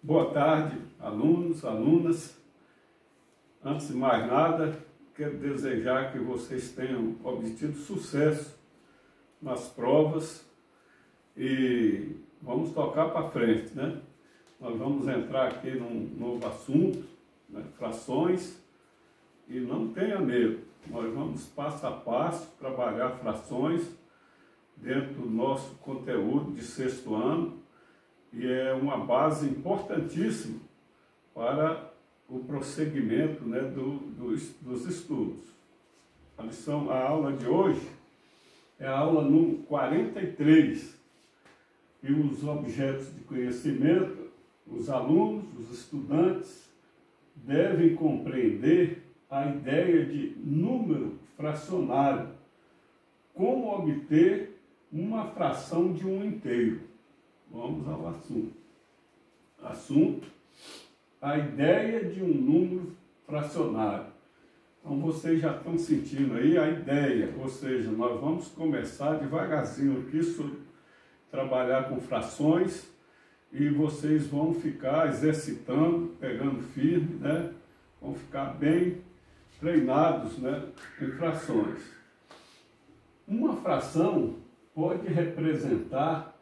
Boa tarde, alunos, alunas. Antes de mais nada, quero desejar que vocês tenham obtido sucesso nas provas e vamos tocar para frente, né? Nós vamos entrar aqui num novo assunto, né? Frações, e não tenha medo. Nós vamos passo a passo trabalhar frações dentro do nosso conteúdo de sexto ano. E é uma base importantíssima para o prosseguimento, né, dos estudos. A aula de hoje é a aula número 43. E os objetos de conhecimento, os alunos, os estudantes, devem compreender a ideia de número fracionário. Como obter uma fração de um inteiro. Vamos ao assunto. Assunto, a ideia de um número fracionário. Então vocês já estão sentindo aí a ideia, ou seja, nós vamos começar devagarzinho aqui sobre trabalhar com frações e vocês vão ficar exercitando, pegando firme, né? Vão ficar bem treinados, né, em frações. Uma fração pode representar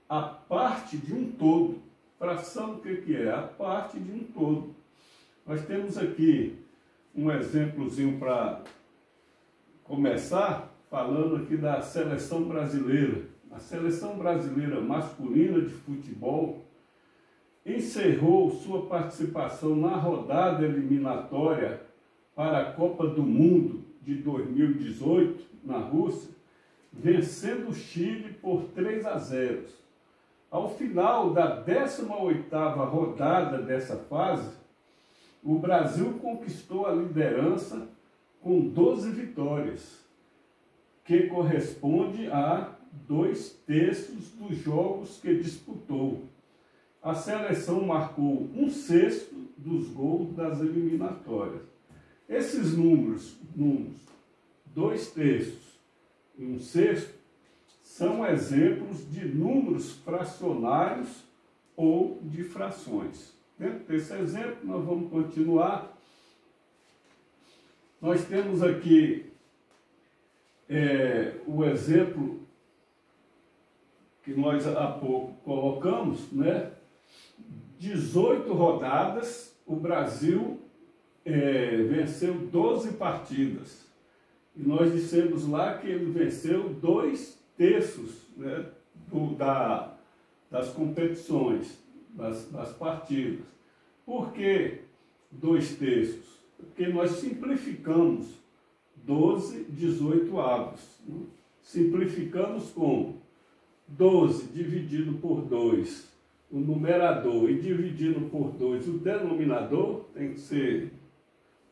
a parte de um todo. Fração, o que é? A parte de um todo. Nós temos aqui um exemplozinho para começar, falando aqui da seleção brasileira. A seleção brasileira masculina de futebol encerrou sua participação na rodada eliminatória para a Copa do Mundo de 2018, na Rússia, vencendo o Chile por 3-0. Ao final da 18ª rodada dessa fase, o Brasil conquistou a liderança com 12 vitórias, que corresponde a 2/3 dos jogos que disputou. A seleção marcou 1/6 dos gols das eliminatórias. Esses números 2/3 e 1/6, são exemplos de números fracionários ou de frações. Dentro desse exemplo, nós vamos continuar. Nós temos aqui o exemplo que nós há pouco colocamos, né? 18 rodadas, o Brasil venceu 12 partidas. E nós dissemos lá que ele venceu 2/3, né, das competições, das partidas. Por que 2/3? Porque nós simplificamos 12, 18 avos. Né? Simplificamos como? 12 dividido por 2, o numerador, e dividido por 2, o denominador, tem que ser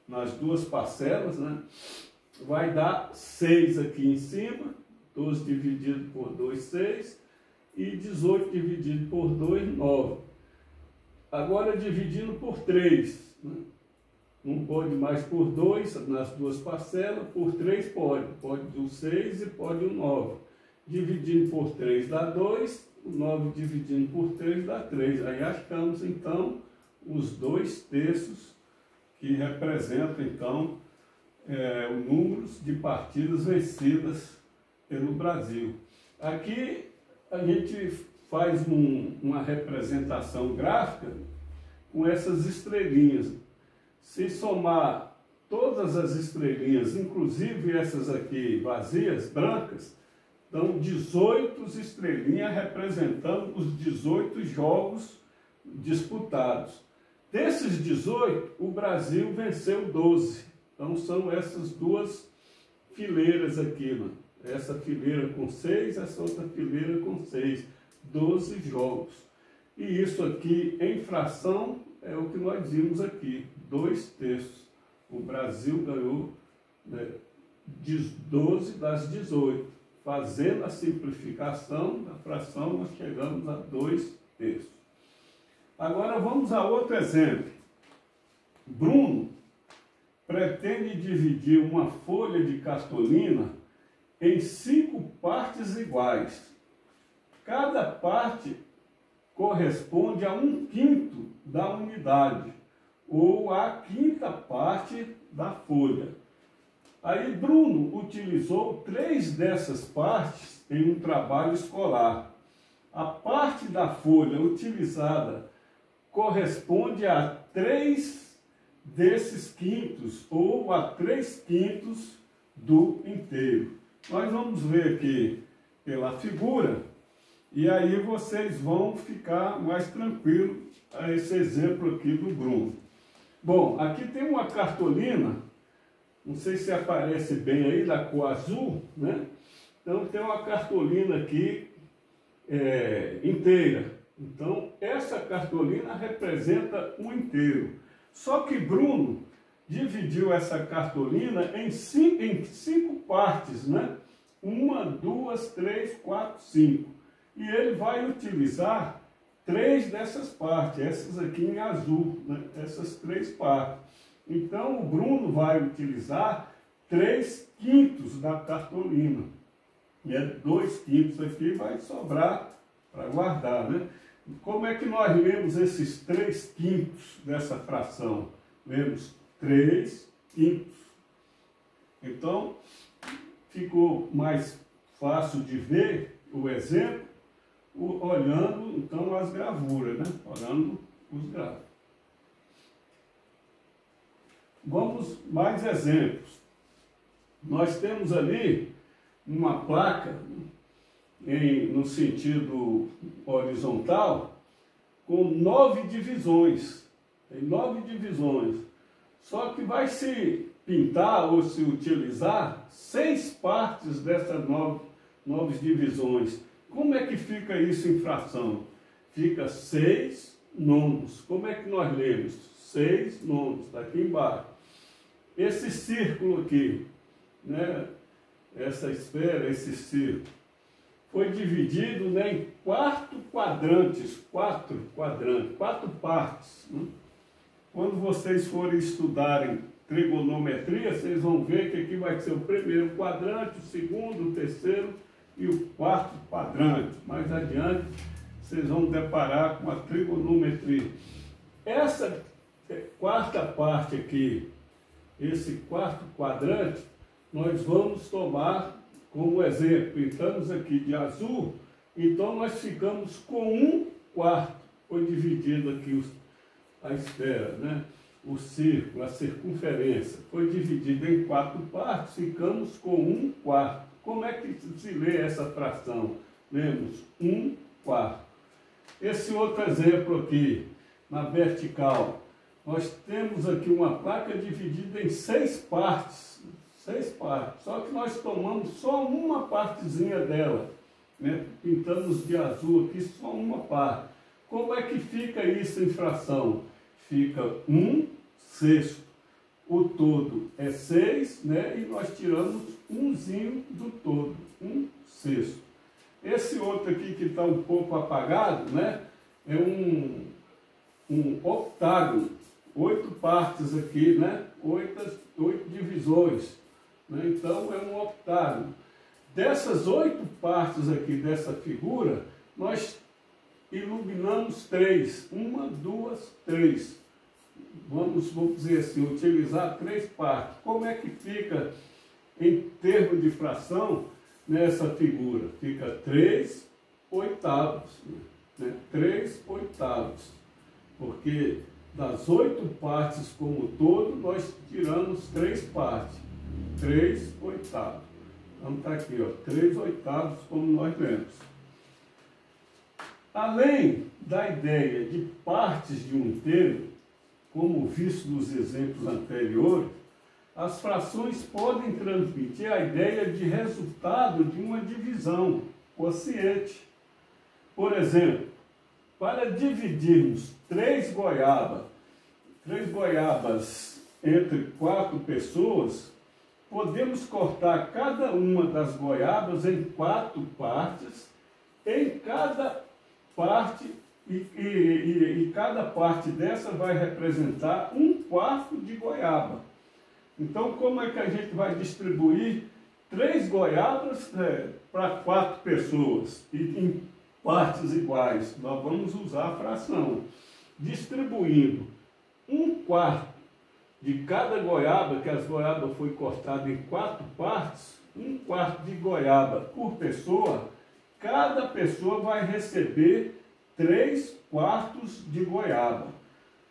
nas duas parcelas, né? Vai dar 6 aqui em cima, 12 dividido por 2, 6, e 18 dividido por 2, 9. Agora dividindo por 3, né? Não pode mais por 2 nas duas parcelas, por 3 pode o 6 e pode o 9. Dividindo por 3 dá 2, o 9 dividindo por 3 dá 3. Aí achamos então os 2/3 que representam então os números de partidas vencidas pelo Brasil. Aqui a gente faz uma representação gráfica com essas estrelinhas. Se somar todas as estrelinhas, inclusive essas aqui vazias, brancas, dão 18 estrelinhas representando os 18 jogos disputados. Desses 18, o Brasil venceu 12. Então são essas duas fileiras aqui, né? Essa fileira com 6, essa outra fileira com 6. 12 jogos. E isso aqui, em fração, é o que nós vimos aqui, 2/3. O Brasil ganhou, né, 12 das 18. Fazendo a simplificação da fração, nós chegamos a 2/3. Agora vamos a outro exemplo. Bruno pretende dividir uma folha de cartolina em 5 partes iguais. Cada parte corresponde a 1/5 da unidade, ou a quinta parte da folha. Aí Bruno utilizou 3 dessas partes em um trabalho escolar. A parte da folha utilizada corresponde a 3 desses quintos, ou a 3 quintos do inteiro. Nós vamos ver aqui pela figura, e aí vocês vão ficar mais tranquilos a esse exemplo aqui do Bruno. Bom, aqui tem uma cartolina, não sei se aparece bem aí, da cor azul, né? Então tem uma cartolina aqui inteira. Então essa cartolina representa um inteiro. Só que Bruno dividiu essa cartolina em cinco partes, né? 1, 2, 3, 4, 5. E ele vai utilizar 3 dessas partes, essas aqui em azul, né? Essas 3 partes. Então, o Bruno vai utilizar 3 quintos da cartolina. E 2 quintos aqui vai sobrar para guardar, né? Como é que nós lemos esses 3 quintos dessa fração? Lemos 3 quintos. Então, ficou mais fácil de ver o exemplo olhando, então, as gravuras, né? Olhando os gráficos. Vamos mais exemplos. Nós temos ali uma placa no sentido horizontal com 9 divisões. Tem 9 divisões. Só que vai se pintar ou se utilizar 6 partes dessas 9 divisões. Como é que fica isso em fração? Fica 6 nonos. Como é que nós lemos? 6 nonos, está aqui embaixo. Esse círculo aqui, né? Essa esfera, esse círculo, foi dividido, né, em 4 quadrantes, 4 partes. Né? Quando vocês forem estudarem trigonometria, vocês vão ver que aqui vai ser o primeiro quadrante, o segundo, o terceiro e o 4º quadrante. Mais adiante, vocês vão deparar com a trigonometria. Essa 4ª parte aqui, esse 4º quadrante, nós vamos tomar como exemplo. Pintamos aqui de azul, então nós ficamos com 1/4. Foi dividido aqui a esfera, né? O círculo, a circunferência. Foi dividido em 4 partes, ficamos com 1/4. Como é que se lê essa fração? Lemos 1/4. Esse outro exemplo aqui, na vertical, nós temos aqui uma placa dividida em 6 partes. 6 partes. Só que nós tomamos só uma partezinha dela, né? Pintamos de azul aqui só uma parte. Como é que fica isso em fração? Fica 1/6. O todo é 6, né? E nós tiramos umzinho do todo, 1/6. Esse outro aqui que está um pouco apagado, né? É um octágono. 8 partes aqui, né? 8 divisões. Né? Então, é um octágono. Dessas 8 partes aqui dessa figura, nós iluminamos 3. 1, 2, 3. Vamos dizer assim, utilizar 3 partes. Como é que fica em termos de fração nessa figura? Fica 3/8. Né? 3/8. Porque das 8 partes como todo, nós tiramos 3 partes. 3/8. Então está aqui, ó, 3/8, como nós lemos. Além da ideia de partes de um inteiro, como visto nos exemplos anteriores, as frações podem transmitir a ideia de resultado de uma divisão quociente. Por exemplo, para dividirmos 3 goiabas entre 4 pessoas, podemos cortar cada uma das goiabas em 4 partes, em cada parte, e cada parte dessa vai representar 1/4 de goiaba. Então, como é que a gente vai distribuir 3 goiabas para 4 pessoas, e em partes iguais? Nós vamos usar a fração. distribuindo 1/4 de cada goiaba, que as goiabas foi cortada em 4 partes, 1/4 de goiaba por pessoa, cada pessoa vai receber 3/4 de goiaba.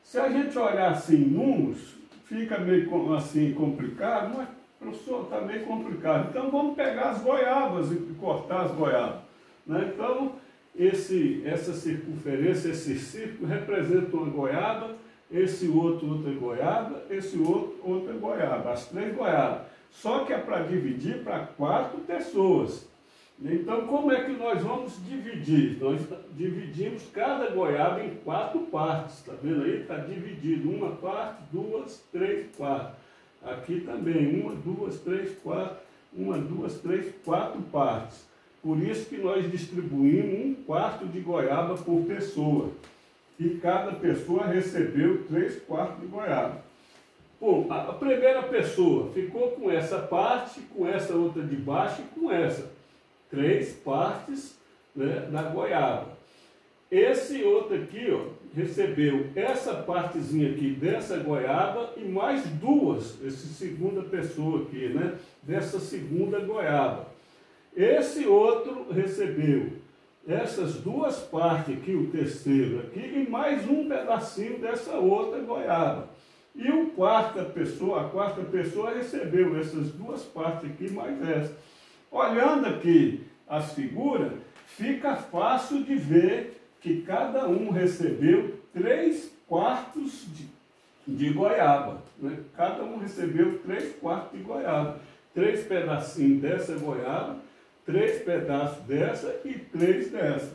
Se a gente olhar assim números, fica meio assim complicado, mas professor, está meio complicado. Então vamos pegar as goiabas e cortar as goiabas, né? Então essa circunferência, esse círculo representa uma goiaba, esse outro outra goiaba, esse outro outra goiaba, as 3 goiabas. Só que é para dividir para 4 pessoas. Então, como é que nós vamos dividir? Nós dividimos cada goiaba em 4 partes, está vendo aí? Está dividido, 1 parte, 2, 3, 4. Aqui também, 1, 2, 3, 4, 1, 2, 3, 4 partes. Por isso que nós distribuímos 1/4 de goiaba por pessoa. E cada pessoa recebeu 3/4 de goiaba. Bom, a primeira pessoa ficou com essa parte, com essa outra de baixo e com essa. 3 partes, né, da goiaba. Esse outro aqui, ó, recebeu essa partezinha aqui dessa goiaba e mais 2, essa segunda pessoa aqui, né, dessa segunda goiaba. Esse outro recebeu essas 2 partes aqui, o terceiro aqui, e mais um pedacinho dessa outra goiaba. E a quarta pessoa recebeu essas 2 partes aqui, mais essa. Olhando aqui as figuras, fica fácil de ver que cada um recebeu 3/4 de goiaba, né? Cada um recebeu 3/4 de goiaba. 3 pedacinhos dessa goiaba, 3 pedaços dessa e 3 dessa.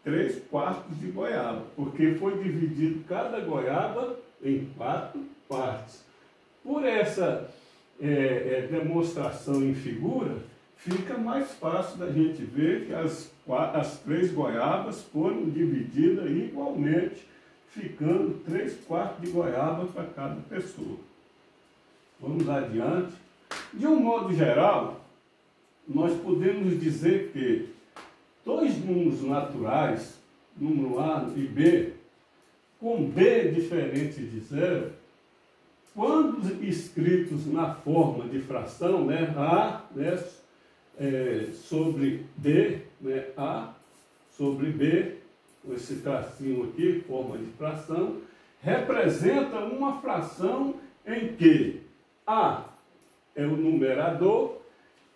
3/4 de goiaba, porque foi dividido cada goiaba em 4 partes. Por essa demonstração em figura, fica mais fácil da gente ver que as 3 goiabas foram divididas igualmente, ficando 3/4 de goiaba para cada pessoa. Vamos adiante. De um modo geral, nós podemos dizer que 2 números naturais, número A e B, com B diferente de 0, quando escritos na forma de fração, né, A, né, sobre B, né, A sobre B, com esse tracinho aqui, forma de fração, representa uma fração em que A é o numerador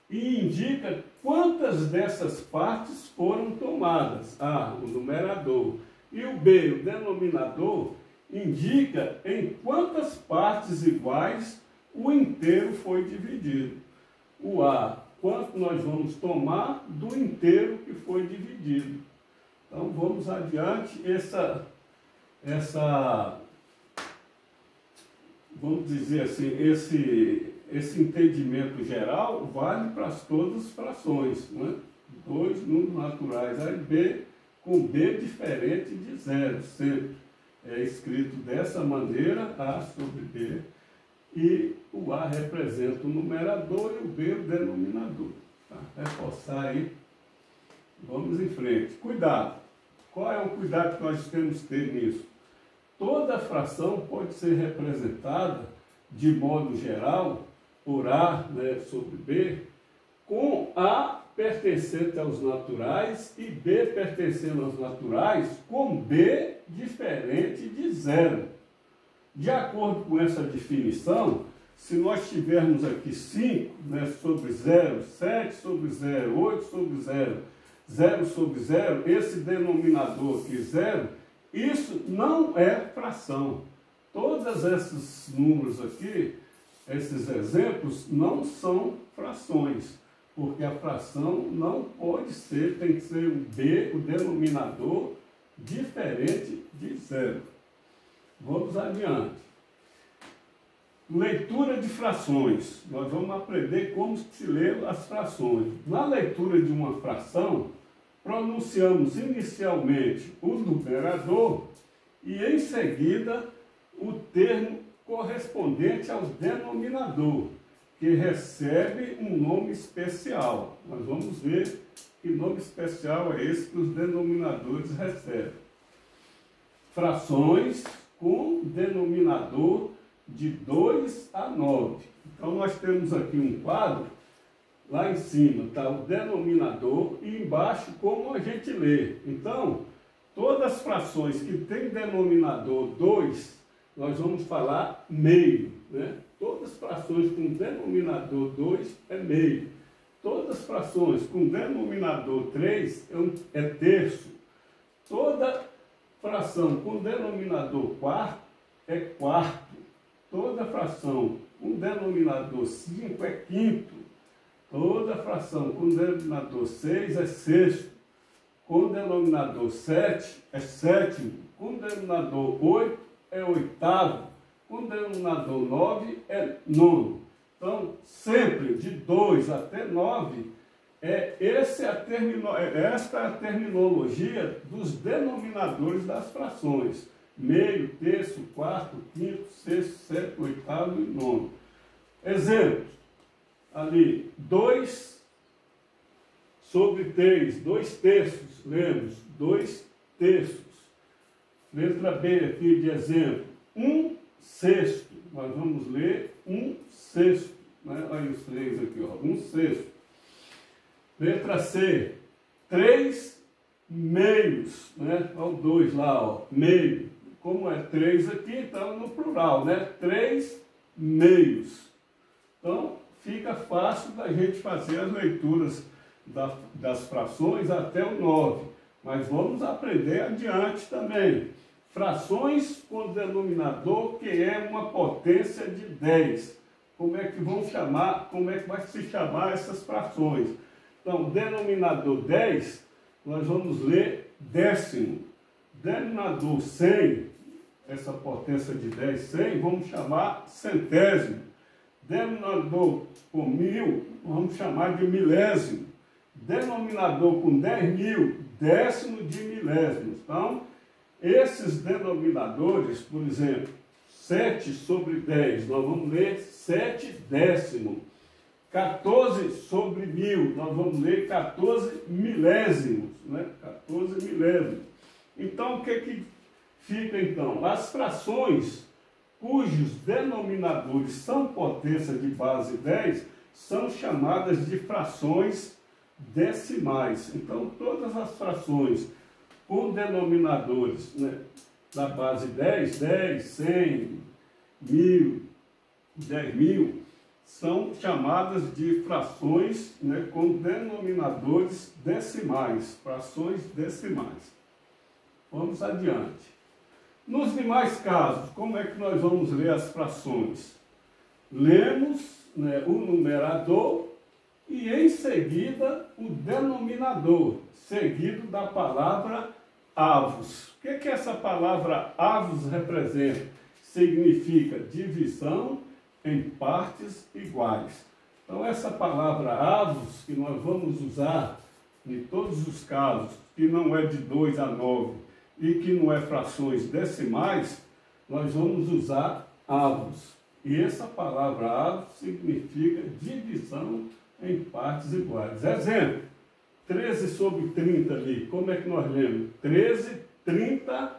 e indica quantas dessas partes foram tomadas. A, o numerador, e o B, o denominador, indica em quantas partes iguais o inteiro foi dividido. O A, quanto nós vamos tomar do inteiro que foi dividido. Então vamos adiante. Vamos dizer assim, esse entendimento geral vale para todas as frações, né? 2 números naturais A e B, com B diferente de 0, sempre. É escrito dessa maneira, A sobre B, e o A representa o numerador e o B o denominador. Tá? Reforçar aí. Vamos em frente. Cuidado. Qual é o cuidado que nós temos que ter nisso? Toda fração pode ser representada, de modo geral, por A, né, sobre B, com A pertencente aos naturais e B pertencendo aos naturais, com B diferente de 0. De acordo com essa definição, se nós tivermos aqui 5, né, sobre 0, 7 sobre 0, 8 sobre 0, 0 sobre 0, esse denominador aqui, 0, isso não é fração. Todos esses números aqui, esses exemplos, não são frações, porque a fração não pode ser, tem que ser o B, o denominador, diferente de 0. Vamos adiante. Leitura de frações. Nós vamos aprender como se lê as frações. Na leitura de uma fração, pronunciamos inicialmente o numerador e em seguida o termo correspondente ao denominador, que recebe um nome especial. Nós vamos ver que nome especial é esse que os denominadores recebem. frações com denominador de 2 a 9. Então, nós temos aqui um quadro, lá em cima está o denominador e embaixo como a gente lê. Então, todas as frações que têm denominador 2, nós vamos falar meio, né? Todas as frações com denominador 2 é meio. Todas as frações com denominador 3 é terço. Toda fração com denominador quarto é quarto. Toda fração com denominador 5 é quinto. Toda fração com denominador 6 é sexto. Com denominador 7 é sétimo. Com denominador 8 é oitavo. Com denominador 9 é nono. Então, sempre de 2 até 9, esta é a terminologia dos denominadores das frações. Meio, terço, quarto, quinto, sexto, sétimo, oitavo e nono. Exemplos. Ali, 2 sobre 3, 2 terços. Lemos, 2 terços. Letra B aqui de exemplo. 1 sexto. Nós vamos ler 1 sexto. Né? Olha os 3 aqui, ó. 1 sexto. Letra C. 3 meios. Né? Olha o 2 lá, ó. Meio. Como é 3 aqui, então no plural, né? 3 meios. Então, fica fácil da gente fazer as leituras das frações até o 9. Mas vamos aprender adiante também. Frações com denominador que é uma potência de 10. Como é que vai se chamar essas frações? Então, denominador 10, nós vamos ler décimo. Denominador 100, essa potência de 10, 100, vamos chamar centésimo. Denominador com 1000, vamos chamar de milésimo. Denominador com 10.000, décimo de milésimos. Então, esses denominadores, por exemplo, 7 sobre 10, nós vamos ler 7 décimo. 14 sobre 1000, nós vamos ler 14 milésimos. Né? 14 milésimos. Então, o que fica então? As frações cujos denominadores são potência de base 10 são chamadas de frações decimais. Então, todas as frações com denominadores, né, da base 10, 10, 100, 1000, 10.000, são chamadas de frações, né, com denominadores decimais, frações decimais. Vamos adiante. Nos demais casos, como é que nós vamos ler as frações? Lemos, né, o numerador e em seguida o denominador, seguido da palavra avos. O que essa palavra avos representa? Significa divisão em partes iguais. Então, essa palavra avos, que nós vamos usar em todos os casos, que não é de 2 a 9 e que não é frações decimais, nós vamos usar avos. E essa palavra avos significa divisão em partes iguais. Exemplo, 13 sobre 30 ali, como é que nós lemos? 13, 30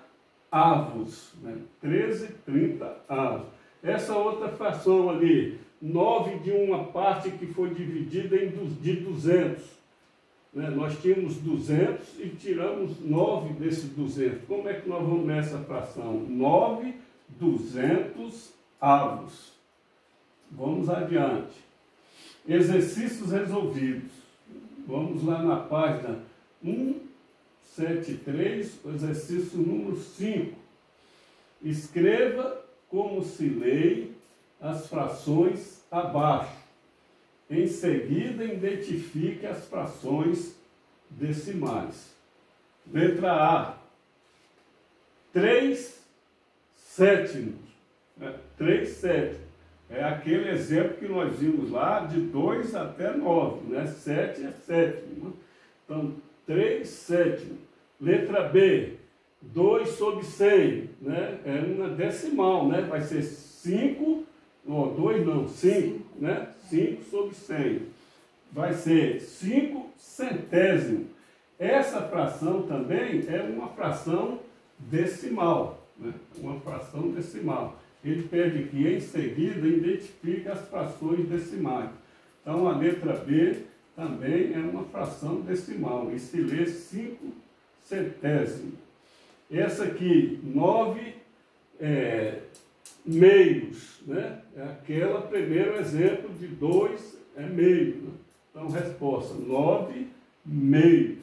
avos. Né? 13, 30 avos. Essa outra fração ali, 9 de uma parte que foi dividida de 200. Né? Nós tínhamos 200 e tiramos 9 desses 200. Como é que nós vamos nessa fração? 9, 200 avos. Vamos adiante. Exercícios resolvidos. Vamos lá na página 173, o exercício número 5. Escreva como se lê as frações abaixo. Em seguida, identifique as frações decimais. Letra A. 3 sétimos. 3 sétimos. É aquele exemplo que nós vimos lá, de 2 até 9, né? 7 é sétimo. Então, 3 sétimos. Letra B, 2 sobre 100, né? É uma decimal, né? Vai ser 5, 2 não, 5, né? 5 sobre 100. Vai ser 5 centésimos. Essa fração também é uma fração decimal, né? Uma fração decimal. Ele pede que, em seguida, identifique as frações decimais. Então, a letra B também é uma fração decimal, e se lê 5 centésimos. Essa aqui, 9 meios, né? É aquela primeiro exemplo de 2 é meio, né? Então, resposta, 9 meios.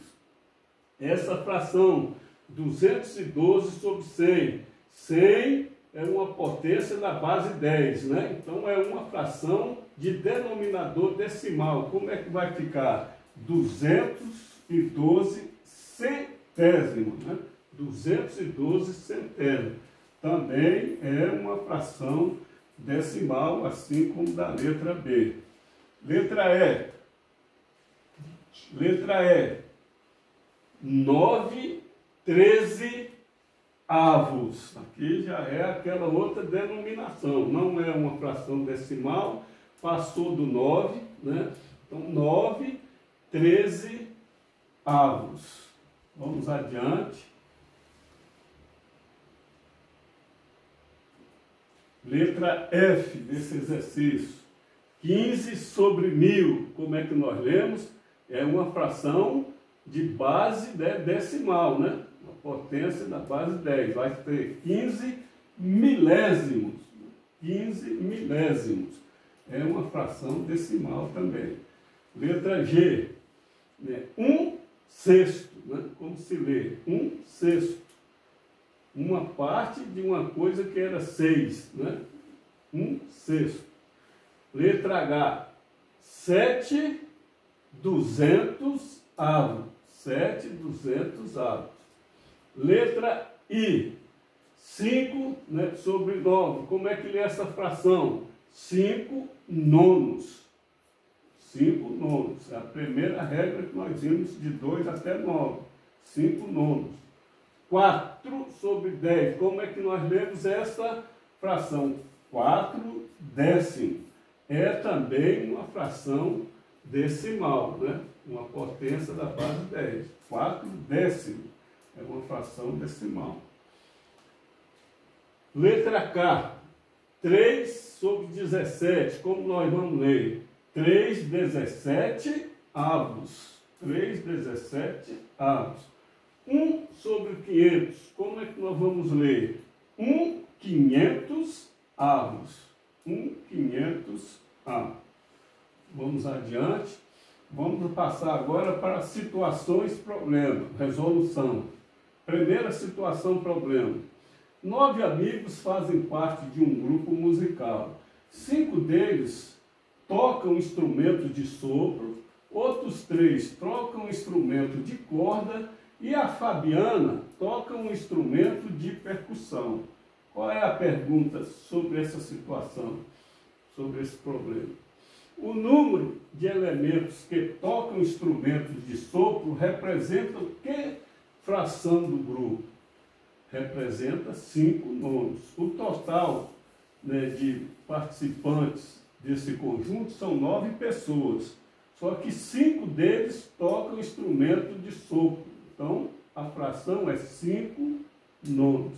Essa fração, 212 sobre 100. 100 é uma potência da base 10, né? Então, é uma fração de denominador decimal. Como é que vai ficar? 212 centésimos, né? 212 centésimos. Também é uma fração decimal, assim como da letra B. Letra E. Letra E. 9 13 avos. Aqui já é aquela outra denominação. Não é uma fração decimal, passou do 9, né? Então, 9 13 avos. Vamos adiante. Letra F desse exercício. 15 sobre 1000. Como é que nós lemos? É uma fração de base decimal, né? A potência da base 10. Vai ter 15 milésimos. 15 milésimos. É uma fração decimal também. Letra G. Né? 1 sexto. Né? Como se lê? 1 sexto. Uma parte de uma coisa que era 6. Né? 1 sexto. Letra H. 7 200 avos. 7 200 avos. Letra I. 5, né, sobre 9. Como é que lê essa fração? 5 nonos. 5 nonos. É a primeira regra que nós vimos de 2 até 9. 5 nonos. 4 sobre 10. Como é que nós lemos essa fração? 4 décimos. É também uma fração decimal, né? Uma potência da base 10. 4 décimos. É uma fração decimal. Letra K. 3 sobre 17. Como nós vamos ler? 3 17 avos. 3 17 avos. 1 sobre 500. Como é que nós vamos ler? 1 500 avos. 1 500 avos. Vamos adiante. Vamos passar agora para situações problema, resolução. Primeira situação problema. 9 amigos fazem parte de um grupo musical. 5 deles tocam instrumento de sopro, outros 3 tocam instrumento de corda e a Fabiana toca um instrumento de percussão. Qual é a pergunta sobre essa situação, sobre esse problema? O número de elementos que tocam instrumentos de sopro representa que fração do grupo? Representa 5 nonos. O total, né, de participantes desse conjunto são 9 pessoas. Só que 5 deles tocam instrumento de sopro. Então, a fração é 5 nonos.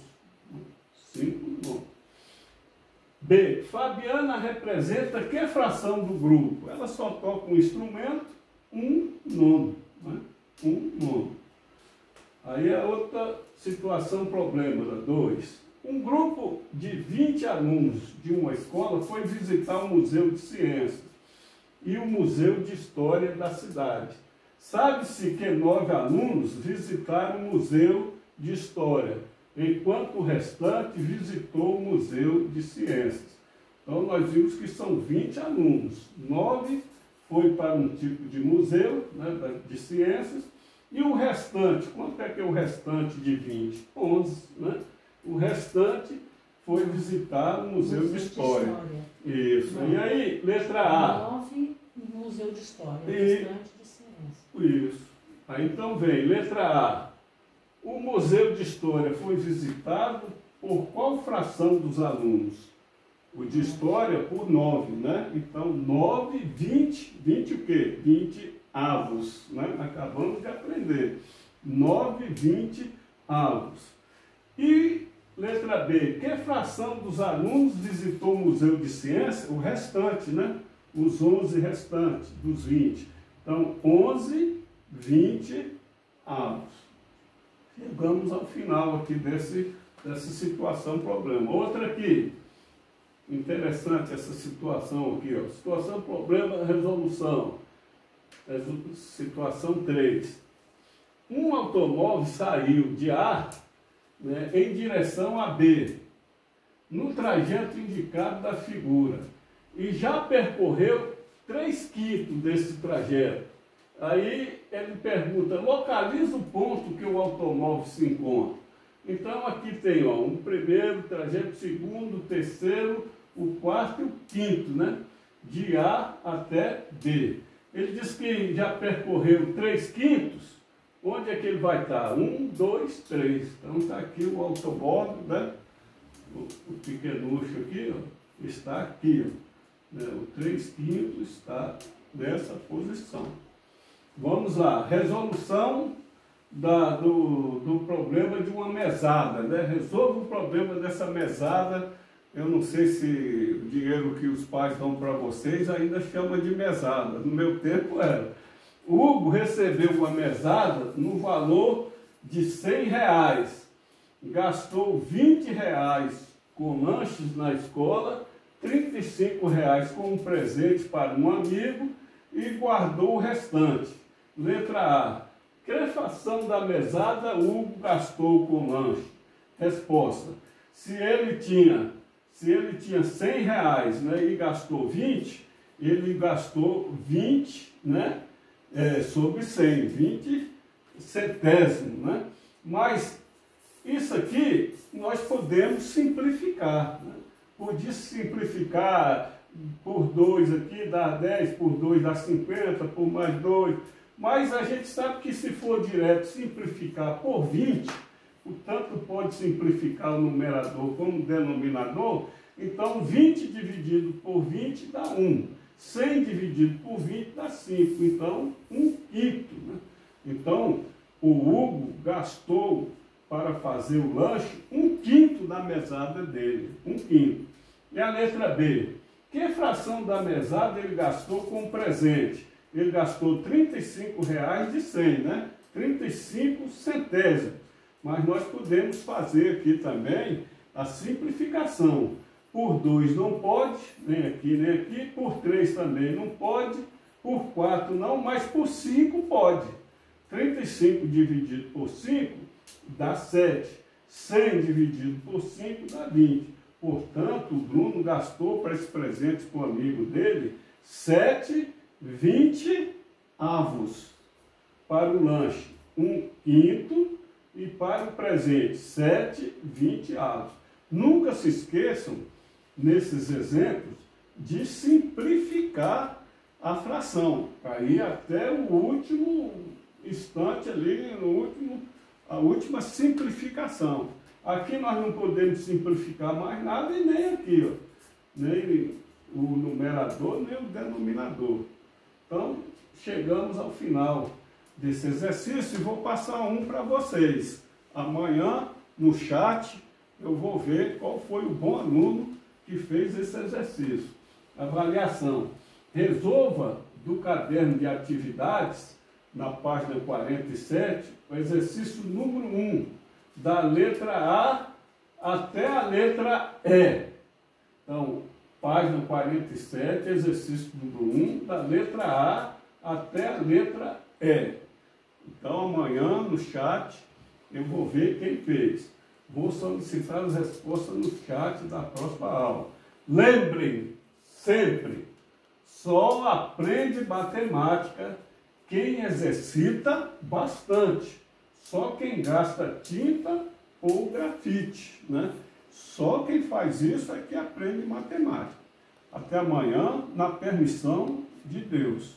5 nonos. B. Fabiana representa que fração do grupo? Ela só toca um instrumento, 1 nono. Né? 1 nono. Aí a outra situação problema, 2. Um grupo de 20 alunos de uma escola foi visitar o Museu de Ciências e o Museu de História da cidade. Sabe-se que 9 alunos visitaram o Museu de História, enquanto o restante visitou o Museu de Ciências. Então, nós vimos que são 20 alunos. 9 foi para um tipo de museu, né, de ciências, e o restante, quanto é que é o restante de 20? 11, né? O restante foi visitar o Museu de História. Isso. Não. E aí, letra A. 9 no Museu de História, o restante de ciência. Isso. Aí então vem, letra A. O Museu de História foi visitado por qual fração dos alunos? O de História por 9, né? Então, 9, 20. 20 o quê? 20 avos, né? Acabamos de aprender. 9, 20 avos. E letra B, que fração dos alunos visitou o Museu de Ciência? O restante, né? Os 11 restantes dos 20. Então, 11, 20 avos. Chegamos ao final aqui dessa situação, problema. Outra aqui, interessante essa situação aqui, ó. Situação, problema, resolução. Situação 3. Um automóvel saiu de A, né, em direção a B, no trajeto indicado da figura, e já percorreu 3/5 desse trajeto. Aí ele pergunta, localiza o ponto que o automóvel se encontra. Então aqui tem, ó, um primeiro trajeto, segundo, terceiro, o quarto e o quinto, né? De A até B. Ele diz que já percorreu 3/5. Onde é que ele vai estar? 1, 2, 3. Então está aqui o automóvel, né? O pequenucho aqui, ó, está aqui, ó, né? O 3/5 está nessa posição. Vamos lá, resolução do problema de uma mesada, né? Resolva o problema dessa mesada. Eu não sei se o dinheiro que os pais dão para vocês ainda chama de mesada. No meu tempo era. O Hugo recebeu uma mesada no valor de R$100. Gastou R$20 com lanches na escola, R$35 como presente para um amigo e guardou o restante. Letra A. Que fração da mesada o Hugo gastou com lanche? Resposta. Se ele tinha R$100, né, e gastou 20, ele gastou 20, né, sobre 100, 20 centésimos, né? Mas isso aqui nós podemos simplificar, né? Podia simplificar por 2 aqui, dá 10, por 2 dá 50, por mais 2, mas a gente sabe que se for direto simplificar por 20, tanto pode simplificar o numerador como o denominador. Então 20 dividido por 20 dá 1. 100 dividido por 20 dá 5. Então 1/5. Né? Então o Hugo gastou para fazer o lanche 1/5 da mesada dele. 1/5. E a letra B. Que fração da mesada ele gastou com presente? Ele gastou R$35 de 100, né? 35 centésimos. Mas nós podemos fazer aqui também a simplificação. Por 2 não pode, nem aqui, nem aqui. Por 3 também não pode. Por 4 não, mas por 5 pode. 35 dividido por 5 dá 7. 100 dividido por 5 dá 20. Portanto, o Bruno gastou para esse presente para o amigo dele 7/20 avos. Para o lanche, 1/5. E para o presente, 7/20 avos. Nunca se esqueçam, nesses exemplos, de simplificar a fração. Aí até o último instante ali, a última simplificação. Aqui nós não podemos simplificar mais nada e nem aqui, ó, nem o numerador, nem o denominador. Então, chegamos ao final desse exercício e vou passar um para vocês. Amanhã, no chat, eu vou ver qual foi o bom aluno que fez esse exercício. Avaliação. Resolva do caderno de atividades, na página 47, o exercício número 1, da letra A até a letra E. Então, página 47, exercício número 1, da letra A até a letra E. Então, amanhã, no chat, eu vou ver quem fez. Vou solicitar as respostas no chat da próxima aula. Lembrem, sempre, só aprende matemática quem exercita bastante. Só quem gasta tinta ou grafite, né? Só quem faz isso é que aprende matemática. Até amanhã, na permissão de Deus.